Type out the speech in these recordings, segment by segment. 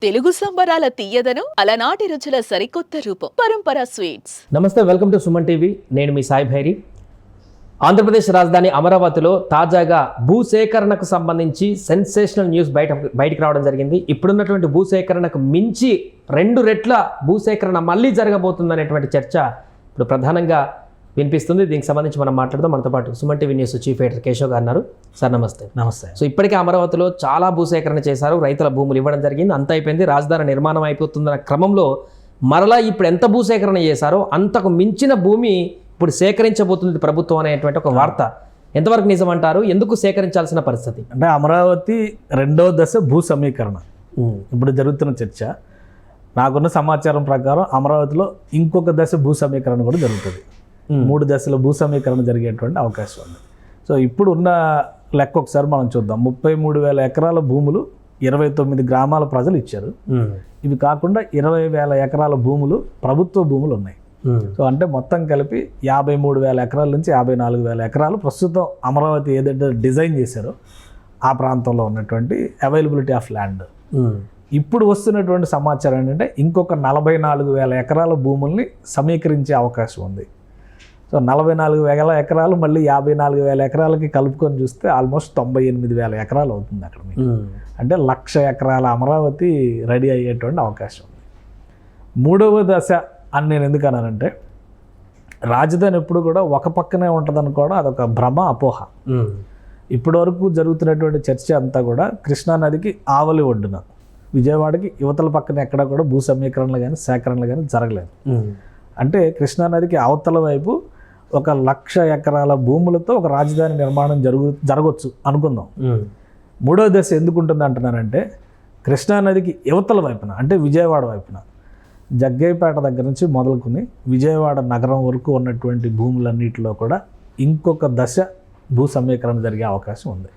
తెలుగు సంబరాల తీయదను అలనాటి రుచుల సరికొత్త రూపం పరంపర స్వీట్స్. నమస్తే, వెల్కమ్ టు సుమన్ టీవీ. నేను మీ సాయి భైరి. ఆంధ్రప్రదేశ్ రాజధాని అమరావతిలో తాజాగా భూసేకరణకు సంబంధించి సెన్సేషనల్ న్యూస్ బయటికి రావడం జరిగింది. ఇప్పుడున్నటువంటి భూసేకరణకు మించి 2 రెట్ల భూసేకరణ మళ్ళీ జరగబోతుందనేటువంటి చర్చ ఇప్పుడు ప్రధానంగా వినిపిస్తుంది. దీనికి సంబంధించి మనం మాట్లాడదాం. మనతో పాటు Suman TV news chief editor Keshav గారు ఉన్నారు. సార్ నమస్తే. నమస్తే. సో ఇప్పటికే అమరావతిలో చాలా భూసేకరణ చేశారు, రైతుల భూములు ఇవ్వడం జరిగింది, అంత అయిపోయింది, రాజధాని నిర్మాణం అయిపోతుందన్న క్రమంలో మరలా ఇప్పుడు ఎంత భూసేకరణ చేశారో అంతకు మించిన భూమి ఇప్పుడు సేకరించబోతుంది ప్రభుత్వం అనేటువంటి ఒక వార్త ఎంతవరకు నిజమంటారు? ఎందుకు సేకరించాల్సిన పరిస్థితి? అంటే అమరావతి 2వ దశ భూ సమీకరణ ఇప్పుడు జరుగుతున్న చర్చ. నాకున్న సమాచారం ప్రకారం అమరావతిలో ఇంకొక దశ భూ సమీకరణ కూడా జరుగుతుంది. 3 దశల భూ సమీకరణ జరిగేటువంటి అవకాశం ఉంది. సో ఇప్పుడు ఉన్న లెక్క ఒకసారి మనం చూద్దాం. 33,000 ఎకరాల భూములు 29 గ్రామాల ప్రజలు ఇచ్చారు. ఇవి కాకుండా 20,000 ఎకరాల భూములు ప్రభుత్వ భూములు ఉన్నాయి. సో అంటే మొత్తం కలిపి 53,000 ఎకరాల నుంచి 54,000 ఎకరాలు ప్రస్తుతం అమరావతి ఏదైతే డిజైన్ చేశారో ఆ ప్రాంతంలో ఉన్నటువంటి అవైలబిలిటీ ఆఫ్ ల్యాండ్. ఇప్పుడు వస్తున్నటువంటి సమాచారం ఏంటంటే ఇంకొక 44,000 ఎకరాల భూముల్ని సమీకరించే అవకాశం ఉంది. సో 44,000 ఎకరాలు మళ్ళీ 54,000 ఎకరాలకి కలుపుకొని చూస్తే ఆల్మోస్ట్ 98,000 ఎకరాలు అవుతుంది అక్కడ మీకు. అంటే 1,00,000 ఎకరాల అమరావతి రెడీ అయ్యేటువంటి అవకాశం ఉంది. 3వ దశ అని నేను ఎందుకు అన్నానంటే రాజధాని ఎప్పుడు కూడా ఒక పక్కనే ఉంటుంది అనుకోవడం అదొక భ్రమ, అపోహ. ఇప్పటి వరకు జరుగుతున్నటువంటి చర్చ అంతా కూడా కృష్ణానదికి ఆవలి ఒడ్డున విజయవాడకి యువతల పక్కన ఎక్కడ కూడా భూ సమీకరణలు కానీ సేకరణలు కానీ జరగలేదు. అంటే కృష్ణానదికి అవతల వైపు 1,00,000 ఎకరాల భూములతో ఒక రాజధాని నిర్మాణం జరగవచ్చు అనుకుందాం. 3వ దశ ఎందుకు ఉంటుంది అంటున్నానంటే కృష్ణానదికి యువతల వైపున అంటే విజయవాడ వైపున జగ్గయ్యపేట దగ్గర నుంచి మొదలుకొని విజయవాడ నగరం వరకు ఉన్నటువంటి భూములన్నిటిలో కూడా ఇంకొక దశ భూ సమీకరణ జరిగే అవకాశం ఉంది.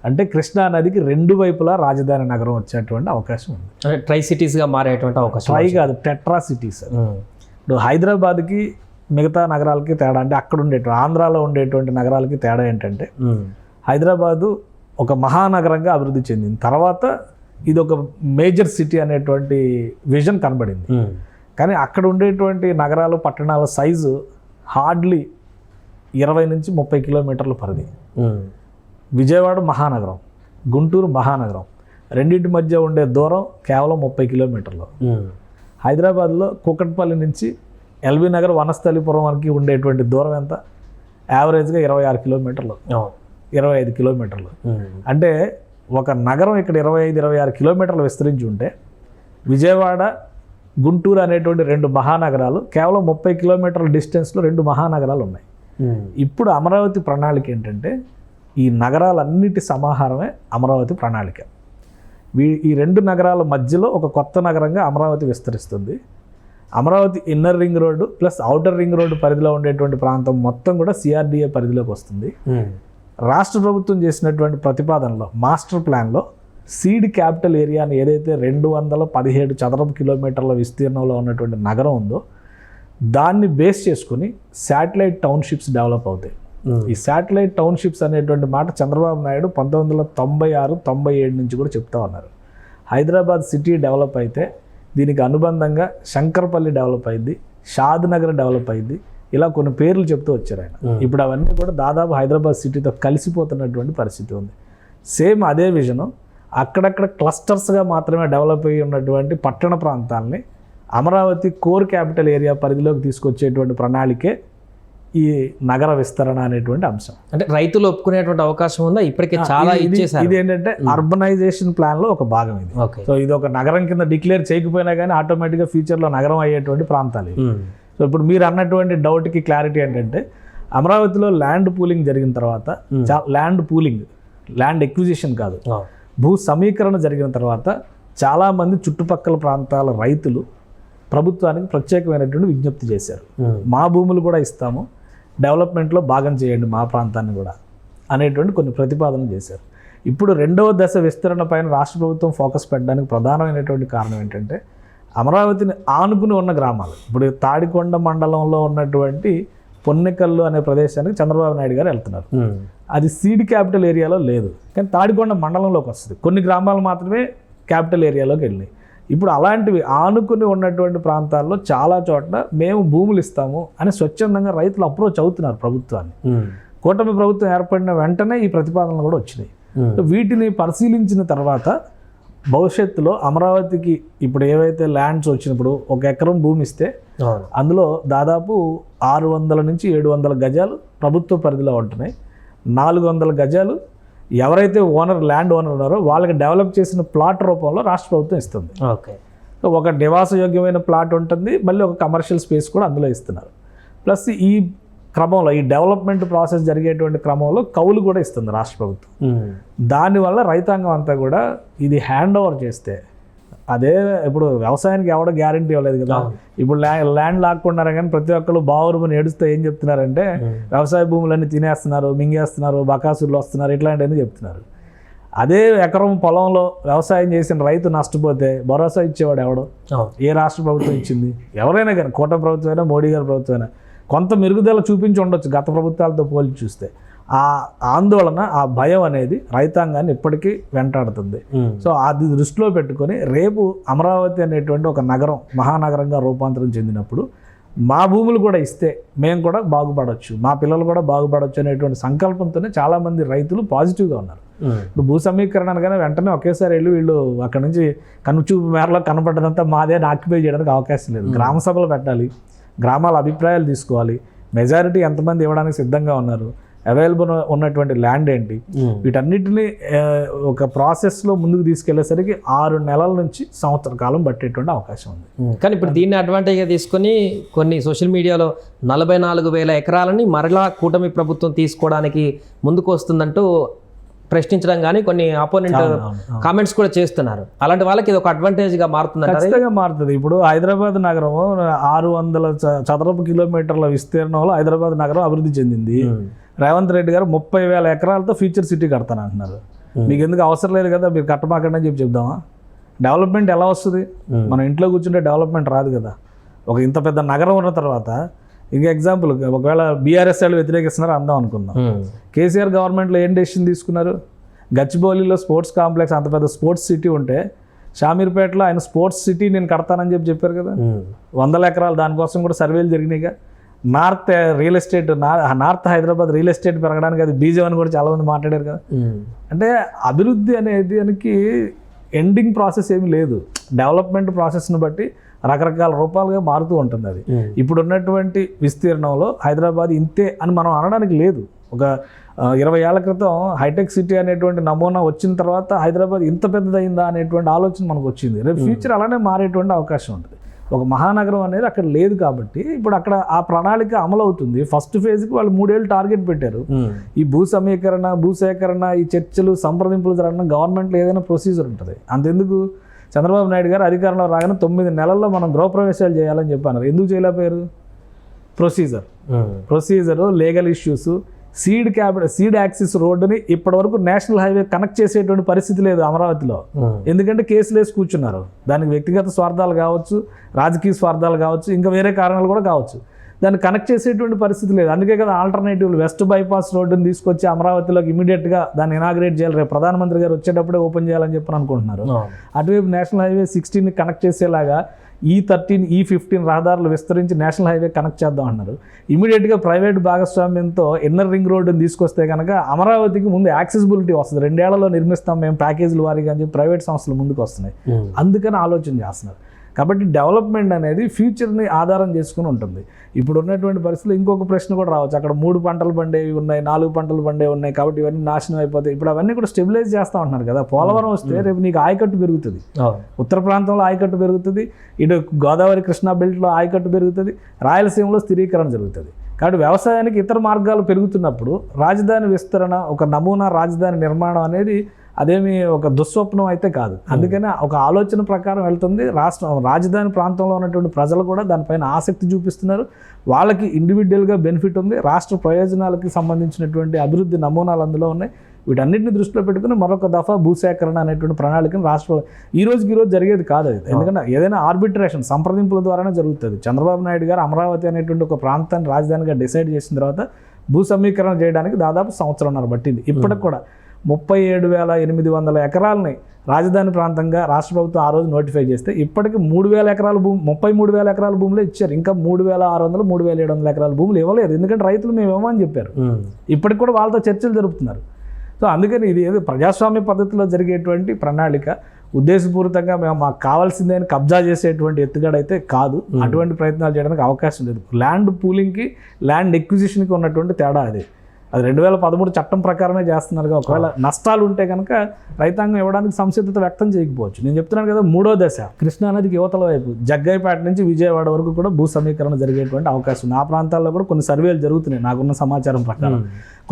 అంటే కృష్ణానదికి 2 వైపులా రాజధాని నగరం వచ్చేటువంటి అవకాశం ఉంది. అంటే ట్రై సిటీస్గా మారేటువంటి అవకాశం. ట్రై కాదు, టెట్రా సిటీస్. ఇప్పుడు హైదరాబాద్కి మిగతా నగరాలకి తేడా అంటే అక్కడ ఆంధ్రాలో ఉండేటువంటి నగరాలకి తేడా ఏంటంటే హైదరాబాదు ఒక మహానగరంగా అభివృద్ధి చెందింది. తర్వాత ఇది ఒక మేజర్ సిటీ అనేటువంటి విజన్ కనబడింది. కానీ అక్కడ ఉండేటువంటి నగరాలు పట్టణాల సైజు హార్డ్లీ 20 నుంచి 30 కిలోమీటర్ల పరిధి. విజయవాడ మహానగరం, గుంటూరు మహానగరం, రెండింటి మధ్య ఉండే దూరం కేవలం 30 కిలోమీటర్లు. హైదరాబాద్లో కూకట్పల్లి నుంచి ఎల్బీ నగర్ వనస్థలిపురం వరకు ఉండేటువంటి దూరం ఎంత? యావరేజ్గా 26 కిలోమీటర్లు, 25 కిలోమీటర్లు. అంటే ఒక నగరం ఇక్కడ 25-26 కిలోమీటర్లు విస్తరించి ఉంటే విజయవాడ, గుంటూరు అనేటువంటి 2 మహానగరాలు కేవలం 30 కిలోమీటర్ల డిస్టెన్స్లో 2 మహానగరాలు ఉన్నాయి. ఇప్పుడు అమరావతి ప్రణాళిక ఏంటంటే ఈ నగరాలన్నిటి సమాహారమే అమరావతి ప్రణాళిక. ఈ 2 నగరాల మధ్యలో ఒక కొత్త నగరంగా అమరావతి విస్తరిస్తుంది. Amaravati inner ring road plus outer ring road పరిధిలో ఉండేటువంటి ప్రాంతం మొత్తం కూడా సిఆర్డిఏ పరిధిలోకి వస్తుంది. రాష్ట్ర ప్రభుత్వం చేసినటువంటి ప్రతిపాదనలో మాస్టర్ ప్లాన్లో సీడ్ క్యాపిటల్ ఏరియాని ఏదైతే 217 చదరపు కిలోమీటర్ల విస్తీర్ణంలో ఉన్నటువంటి నగరం ఉందో దాన్ని బేస్ చేసుకుని శాటిలైట్ టౌన్షిప్స్ డెవలప్ అవుతాయి. ఈ శాటిలైట్ టౌన్షిప్స్ అనేటువంటి మాట చంద్రబాబు నాయుడు 1996-97 నుంచి కూడా చెప్తా ఉన్నారు. హైదరాబాద్ సిటీ డెవలప్ అయితే దీనికి అనుబంధంగా శంకర్పల్లి డెవలప్ అయింది, షాద్ నగర్ డెవలప్ అయింది, ఇలా కొన్ని పేర్లు చెప్తూ వచ్చారు ఆయన. ఇప్పుడు అవన్నీ కూడా దాదాపు హైదరాబాద్ సిటీతో కలిసిపోతున్నటువంటి పరిస్థితి ఉంది. సేమ్ అదే విజను అక్కడక్కడ క్లస్టర్స్గా మాత్రమే డెవలప్ అయ్యి ఉన్నటువంటి పట్టణ ప్రాంతాలని అమరావతి కోర్ క్యాపిటల్ ఏరియా పరిధిలోకి తీసుకొచ్చేటువంటి ప్రణాళికే ఈ నగర విస్తరణ అనేటువంటి అంశం. అంటే రైతులు ఒప్పుకునేటువంటి అవకాశం ఉందా? ఇప్పటికే చాలా ఇచ్చేసారు. ఇది ఏంటంటే అర్బనైజేషన్ ప్లాన్ లో ఒక భాగం ఇది. సో ఇది ఒక నగరం కింద డిక్లేర్ చేయకపోయినా కానీ ఆటోమేటిక్గా ఫ్యూచర్లో నగరం అయ్యేటువంటి ప్రాంతాలు. సో ఇప్పుడు మీరు అన్నటువంటి డౌట్కి క్లారిటీ ఏంటంటే అమరావతిలో ల్యాండ్ పూలింగ్ జరిగిన తర్వాత ల్యాండ్ ఎక్విజిషన్ కాదు, భూ సమీకరణ జరిగిన తర్వాత చాలామంది చుట్టుపక్కల ప్రాంతాల రైతులు ప్రభుత్వానికి ప్రత్యేకమైనటువంటి విజ్ఞప్తి చేశారు. మా భూములు కూడా ఇస్తాము, డెవలప్మెంట్లో భాగం చేయండి మా ప్రాంతాన్ని కూడా అనేటువంటి కొన్ని ప్రతిపాదనలు చేశారు. ఇప్పుడు 2వ దశ విస్తరణ పైన రాష్ట్ర ప్రభుత్వం ఫోకస్ పెట్టడానికి ప్రధానమైనటువంటి కారణం ఏంటంటే అమరావతిని ఆనుకుని ఉన్న గ్రామాలు. ఇప్పుడు తాడికొండ మండలంలో ఉన్నటువంటి పొన్నెకల్లు అనే ప్రదేశానికి చంద్రబాబు నాయుడు గారు వెళ్తున్నారు. అది సీడ్ క్యాపిటల్ ఏరియాలో లేదు, కానీ తాడికొండ మండలంలోకి వస్తుంది. కొన్ని గ్రామాలు మాత్రమే క్యాపిటల్ ఏరియాలోకి వెళ్ళినాయి. ఇప్పుడు అలాంటివి ఆనుకుని ఉన్నటువంటి ప్రాంతాల్లో చాలా చోట్ల మేము భూములు ఇస్తాము అని స్వచ్ఛందంగా రైతులు అప్రోచ్ అవుతున్నారు ప్రభుత్వాన్ని. కూటమి ప్రభుత్వం ఏర్పడిన వెంటనే ఈ ప్రతిపాదనలు కూడా వచ్చినాయి. వీటిని పరిశీలించిన తర్వాత భవిష్యత్తులో అమరావతికి ఇప్పుడు ఏవైతే ల్యాండ్స్ వచ్చినప్పుడు 1 ఎకరం భూమి ఇస్తే అందులో దాదాపు 600 నుంచి 700 గజాలు ప్రభుత్వ పరిధిలో ఉంటున్నాయి. 400 గజాలు ఎవరైతే ల్యాండ్ ఓనర్ ఉన్నారో వాళ్ళకి డెవలప్ చేసిన ప్లాట్ రూపంలో రాష్ట్ర ప్రభుత్వం ఇస్తుంది. ఓకే. ఒక నివాసయోగ్యమైన ప్లాట్ ఉంటుంది, మళ్ళీ ఒక కమర్షియల్ స్పేస్ కూడా అందులో ఇస్తున్నారు. ప్లస్ ఈ క్రమంలో ఈ డెవలప్మెంట్ ప్రాసెస్ జరిగేటువంటి క్రమంలో కౌలు కూడా ఇస్తుంది రాష్ట్ర ప్రభుత్వం. దానివల్ల రైతాంగం అంతా కూడా ఇది హ్యాండ్ ఓవర్ చేస్తే అదే ఇప్పుడు వ్యవసాయానికి ఎవడో గ్యారంటీ ఇవ్వలేదు కదా. ఇప్పుడు ల్యాండ్ లాక్కున్నారు కానీ ప్రతి ఒక్కరు బావురుమని ఏడుస్తే ఏం చెప్తున్నారంటే వ్యవసాయ భూములన్నీ తినేస్తున్నారు, మింగేస్తున్నారు, బకాసులు వస్తున్నారు, ఇట్లాంటివన్నీ చెప్తున్నారు. అదే ఎకరం పొలంలో వ్యవసాయం చేసిన రైతు నష్టపోతే భరోసా ఇచ్చేవాడు ఎవడో? ఏ రాష్ట్ర ప్రభుత్వం ఇచ్చింది? ఎవరైనా కానీ కూటమి ప్రభుత్వం అయినా మోడీ గారి ప్రభుత్వం అయినా కొంత మెరుగుదల చూపించి ఉండొచ్చు గత ప్రభుత్వాలతో పోల్చి చూస్తే. ఆ ఆందోళన, ఆ భయం అనేది రైతాంగాన్ని ఇప్పటికీ వెంటాడుతుంది. సో అది దృష్టిలో పెట్టుకొని రేపు అమరావతి అనేటువంటి ఒక నగరం మహానగరంగా రూపాంతరం చెందినప్పుడు మా భూములు కూడా ఇస్తే మేము కూడా బాగుపడవచ్చు, మా పిల్లలు కూడా బాగుపడవచ్చు అనేటువంటి సంకల్పంతోనే చాలామంది రైతులు పాజిటివ్గా ఉన్నారు. ఇప్పుడు భూ సమీకరణ అనగానే వెంటనే ఒకేసారి వెళ్ళి వీళ్ళు అక్కడ నుంచి కనుచూపు మేరలో కనపడ్డదంతా మాదే ఆక్యుపై చేయడానికి అవకాశం లేదు. గ్రామ సభలు పెట్టాలి, గ్రామాల అభిప్రాయాలు తీసుకోవాలి, మెజారిటీ ఎంతమంది ఇవ్వడానికి సిద్ధంగా ఉన్నారు, అవైలబుల్ ఉన్నటువంటి ల్యాండ్ ఏంటి, వీటన్నిటిని ఒక ప్రాసెస్లో ముందుకు తీసుకెళ్లేసరికి 6 నెలల నుంచి సంవత్సర కాలం పట్టేటువంటి అవకాశం ఉంది. కానీ ఇప్పుడు దీన్ని అడ్వాంటేజ్గా తీసుకొని కొన్ని సోషల్ మీడియాలో 44,000 ఎకరాలని మరలా కూటమి ప్రభుత్వం తీసుకోవడానికి ముందుకు వస్తుందంటూ ప్రశ్నించడం కానీ కొన్ని ఆపోనెంట్ కామెంట్స్ కూడా చేస్తున్నారు. అలాంటి వాళ్ళకి ఇది ఒక అడ్వాంటేజ్గా మారుతుంది. ఖచ్చితంగా మారుతుంది. ఇప్పుడు హైదరాబాద్ నగరం 600 చదరపు కిలోమీటర్ల విస్తీర్ణంలో హైదరాబాద్ నగరం అభివృద్ధి చెందింది. రేవంత్ రెడ్డి గారు 30,000 ఎకరాలతో ఫ్యూచర్ సిటీ కడతాను అంటున్నారు. మీకు ఎందుకు అవసరం లేదు కదా, మీరు కట్టమాకండి అని చెప్దామా? డెవలప్మెంట్ ఎలా వస్తుంది? మనం ఇంట్లో కూర్చుంటే డెవలప్మెంట్ రాదు కదా. ఒక ఇంత పెద్ద నగరం ఉన్న తర్వాత ఇంకా ఎగ్జాంపుల్ ఒకవేళ బీఆర్ఎస్ వాళ్ళు వ్యతిరేకిస్తున్నారు అందాం అనుకుందాం. కేసీఆర్ గవర్నమెంట్లో ఏం డెసిషన్ తీసుకున్నారు? గచ్చిబౌలిలో స్పోర్ట్స్ కాంప్లెక్స్, అంత పెద్ద స్పోర్ట్స్ సిటీ ఉంటే షామీర్పేటలో ఆయన స్పోర్ట్స్ సిటీ నేను కడతానని చెప్పారు కదా. 100 ఎకరాలు దానికోసం కూడా సర్వేలు జరిగినాయిగా. North real estate, north Hyderabad real estate పెరగడానికి అది బీజం అని కూడా చాలామంది మాట్లాడారు కదా. అంటే అభివృద్ధి అనేది దానికి ఎండింగ్ ప్రాసెస్ ఏమీ లేదు. డెవలప్మెంట్ ప్రాసెస్ను బట్టి రకరకాల రూపాలుగా మారుతూ ఉంటుంది అది. ఇప్పుడు ఉన్నటువంటి విస్తీర్ణంలో హైదరాబాద్ ఇంతే అని మనం అనడానికి లేదు. ఒక 20 ఏళ్ల క్రితం హైటెక్ సిటీ అనేటువంటి నమూనా వచ్చిన తర్వాత హైదరాబాద్ ఇంత పెద్దదైందా అనేటువంటి ఆలోచన మనకు వచ్చింది. రేపు ఫ్యూచర్ అలానే మారేటువంటి అవకాశం ఉంటుంది. ఒక మహానగరం అనేది అక్కడ లేదు కాబట్టి ఇప్పుడు అక్కడ ఆ ప్రణాళిక అమలు అవుతుంది. ఫస్ట్ ఫేజ్కి వాళ్ళు 3 ఏళ్ళు టార్గెట్ పెట్టారు. ఈ భూ సమీకరణ, భూసేకరణ, ఈ చర్చలు, సంప్రదింపులు జరగడం గవర్నమెంట్లో ఏదైనా ప్రొసీజర్ ఉంటుంది. అంతెందుకు చంద్రబాబు నాయుడు గారు అధికారంలో రాగానే 9 నెలల్లో మనం గృహప్రవేశాలు చేయాలని చెప్పన్నారు. ఎందుకు చేయలేకపోయారు? Procedure, legal issues, seed axis రోడ్డుని ఇప్పటివరకు నేషనల్ హైవే కనెక్ట్ చేసేటువంటి పరిస్థితి లేదు అమరావతిలో. ఎందుకంటే కేసులు వేసి కూర్చున్నారు. దానికి వ్యక్తిగత స్వార్థాలు కావచ్చు, రాజకీయ స్వార్థాలు కావచ్చు, ఇంకా వేరే కారణాలు కూడా కావచ్చు. దాన్ని కనెక్ట్ చేసేటువంటి పరిస్థితి లేదు. అందుకే కదా ఆల్టర్నేటివ్ వెస్ట్ బైపాస్ రోడ్డుని తీసుకొచ్చి అమరావతిలోకి ఇమీడియట్గా దాన్ని ఇనాగ్రేట్ చేయాలి, రేపు ప్రధానమంత్రి గారు వచ్చేటప్పుడే ఓపెన్ చేయాలని చెప్పి అనుకుంటున్నారు. అటువైపు నేషనల్ హైవే 16ని కనెక్ట్ చేసేలాగా E13, E15 రహదారులు విస్తరించి నేషనల్ హైవే కనెక్ట్ చేద్దాం అన్నారు. ఇమీడియట్గా ప్రైవేట్ భాగస్వామ్యంతో ఇన్నర్ రింగ్ రోడ్డుని తీసుకొస్తే కనుక అమరావతికి ముందు యాక్సెసిబిలిటీ వస్తుంది. 2 ఏళ్లలో నిర్మిస్తాం మేము ప్యాకేజీల వారీగా అని చెప్పి ప్రైవేట్ సంస్థలు ముందుకు వస్తున్నాయి. అందుకని ఆలోచన చేస్తున్నారు. కాబట్టి డెవలప్మెంట్ అనేది ఫ్యూచర్ని ఆధారం చేసుకుని ఉంటుంది. ఇప్పుడు ఉన్నటువంటి పరిస్థితుల్లో ఇంకొక ప్రశ్న కూడా రావచ్చు. అక్కడ 3 పంటలు పండేవి ఉన్నాయి, 4 పంటలు పండేవి ఉన్నాయి, కాబట్టి ఇవన్నీ నాశనం అయిపోతాయి. ఇప్పుడు అవన్నీ కూడా స్టెబిలైజ్ చేస్తూ ఉంటున్నారు కదా. పోలవరం వస్తే రేపు నీకు ఆయకట్టు పెరుగుతుంది, ఉత్తర ప్రాంతంలో ఆయకట్టు పెరుగుతుంది, ఇటు గోదావరి కృష్ణా బెల్ట్లో ఆయకట్టు పెరుగుతుంది, రాయలసీమలో స్థిరీకరణ జరుగుతుంది. కాబట్టి వ్యవసాయానికి ఇతర మార్గాలు పెరుగుతున్నప్పుడు రాజధాని విస్తరణ, ఒక నమూనా రాజధాని నిర్మాణం అనేది అదేమి ఒక దుస్వప్నం అయితే కాదు. అందుకని ఒక ఆలోచన ప్రకారం వెళ్తుంది. రాజధాని ప్రాంతంలో ఉన్నటువంటి ప్రజలు కూడా దానిపైన ఆసక్తి చూపిస్తున్నారు. వాళ్ళకి ఇండివిజువల్గా బెనిఫిట్ ఉంది. రాష్ట్ర ప్రయోజనాలకి సంబంధించినటువంటి అభివృద్ధి నమూనాలు అందులో ఉన్నాయి. వీటన్నిటిని దృష్టిలో పెట్టుకుని మరొక దఫా భూసేకరణ అనేటువంటి ప్రణాళికను ఈ రోజుకి జరిగేది కాదు అది. ఎందుకంటే ఏదైనా ఆర్బిట్రేషన్, సంప్రదింపుల ద్వారానే జరుగుతుంది. చంద్రబాబు నాయుడు గారు అమరావతి అనేటువంటి ఒక ప్రాంతాన్ని రాజధానిగా డిసైడ్ చేసిన తర్వాత భూ సమీకరణ చేయడానికి దాదాపు 1.5 సంవత్సరాలు పట్టింది. ఇప్పటికి కూడా 37,800 ఎకరాలని రాజధాని ప్రాంతంగా రాష్ట్ర ప్రభుత్వం ఆ రోజు నోటిఫై చేస్తే ఇప్పటికి 3,000 ఎకరాల భూమి 33,000 ఎకరాల భూములే ఇచ్చారు. ఇంకా 3,600 3,700 ఎకరాల భూములు ఇవ్వలేదు. ఎందుకంటే రైతులు మేము ఇవ్వమని చెప్పారు. ఇప్పటికి కూడా వాళ్ళతో చర్చలు జరుపుతున్నారు. సో అందుకని ఇది ఏదో ప్రజాస్వామ్య పద్ధతిలో జరిగేటువంటి ప్రణాళిక, ఉద్దేశపూరితంగా మేము మాకు కావాల్సిందే అని కబ్జా చేసేటువంటి ఎత్తుగడైతే కాదు. అటువంటి ప్రయత్నాలు చేయడానికి అవకాశం లేదు. ల్యాండ్ పూలింగ్కి ల్యాండ్ ఎక్విజిషన్కి ఉన్నటువంటి తేడా అది 2013 చట్టం ప్రకారమే చేస్తున్నారు. ఒకవేళ నష్టాలు ఉంటే కనుక రైతాంగం ఇవ్వడానికి సంసిద్ధత వ్యక్తం చేయకపోవచ్చు. నేను చెప్తున్నాను కదా, 3వ దశ కృష్ణానదికి యువతల వైపు జగ్గైపేట నుంచి విజయవాడ వరకు కూడా భూ సమీకరణ జరిగేటువంటి అవకాశం ఉంది. ఆ ప్రాంతాల్లో కూడా కొన్ని సర్వేలు జరుగుతున్నాయి నాకున్న సమాచారం ప్రకారం.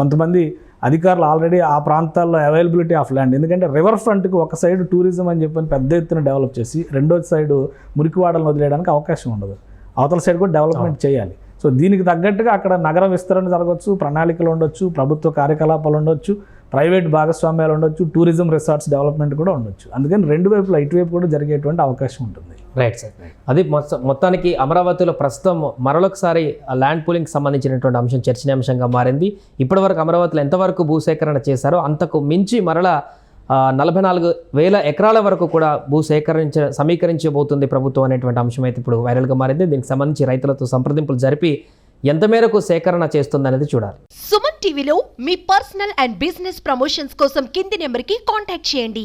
కొంతమంది అధికారులు ఆల్రెడీ ఆ ప్రాంతాల్లో అవైలబిలిటీ ఆఫ్ ల్యాండ్, ఎందుకంటే రివర్ ఫ్రంట్కి ఒక సైడ్ టూరిజం అని చెప్పని పెద్ద ఎత్తున డెవలప్ చేసి రెండో సైడ్ మురికివాడలను వదిలేయడానికి అవకాశం ఉండదు. అవతల సైడ్ కూడా డెవలప్మెంట్ చేయాలి. సో దీనికి తగ్గట్టుగా అక్కడ నగర విస్తరణ జరగవచ్చు, ప్రణాళికలు ఉండొచ్చు, ప్రభుత్వ కార్యకలాపాలు ఉండొచ్చు, ప్రైవేట్ భాగస్వామ్యాలు ఉండొచ్చు, టూరిజం రిసార్ట్స్ డెవలప్మెంట్ కూడా ఉండొచ్చు. అందుకని రెండు వైపులా ఇటువైపు కూడా జరిగేటువంటి అవకాశం ఉంటుంది. Right sir. అది మొత్తానికి అమరావతిలో ప్రస్తుతం మరొకసారి ల్యాండ్ పూలింగ్కి సంబంధించినటువంటి అంశం చర్చనీయాంశంగా మారింది. ఇప్పటివరకు అమరావతిలో ఎంతవరకు భూసేకరణ చేశారో అంతకు మించి మరలా 44,000 ఎకరాల వరకు కూడా సమీకరించబోతుంది ప్రభుత్వం అనేటువంటి అంశం అయితే ఇప్పుడు వైరల్గా మారింది. దీనికి సంబంధించి రైతులతో సంప్రదింపులు జరిపి ఎంత మేరకు సేకరణ చేస్తుందనేది చూడాలి. సుమన్ టీవీలో మీ పర్సనల్ అండ్ బిజినెస్ ప్రమోషన్స్ కోసం కింది నెంబర్కి కాంటాక్ట్ చేయండి.